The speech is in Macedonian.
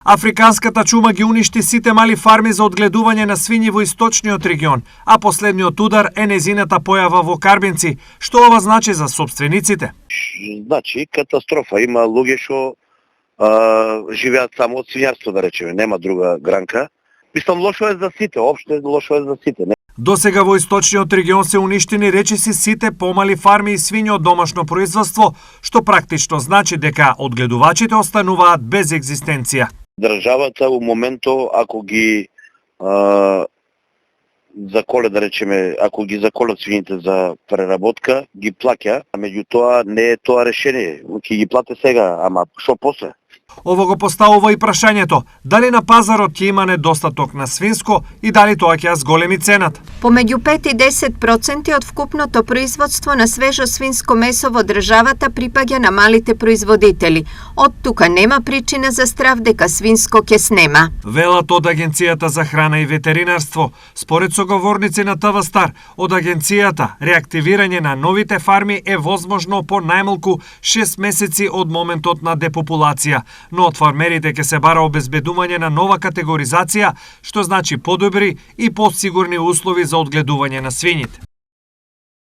Африканската чума ги уништи сите мали фарми за одгледување на свињи во источниот регион, а последниот удар е незината појава во Карбинци. Што ова значи за сопствениците? Значи катастрофа. Има луѓе што живеат само од свињарство, да речеме, нема друга гранка. Мислам, лошо е за сите, општо лошо е за сите. Досега во источниот регион се уништени речиси сите помали фарми и свињи од домашно производство, што практично значи дека одгледувачите остануваат без екзистенција. Државата во моментот, ако ги заколе, да речеме, ако ги заколат свињите за преработка, ги плаќа, а меѓутоа не е тоа решение. Ќе ги плате сега, ама што после? Ово го поставува и прашањето, дали на пазарот ќе има недостаток на свинско и дали тоа ќе ја зголеми цената. Помеѓу 5 и 10% од вкупното производство на свежо свинско месо во државата припаѓа на малите производители. Од тука нема причина за страв дека свинско ќе снема. Велат од Агенцијата за храна и ветеринарство. Според соговорници на ТВ Стар, од Агенцијата, реактивирање на новите фарми е возможно по најмалку 6 месеци од моментот на депопулација, но од фармерите ќе се бара обезбедување на нова категоризација, што значи подобри и посигурни услови за одгледување на свињите.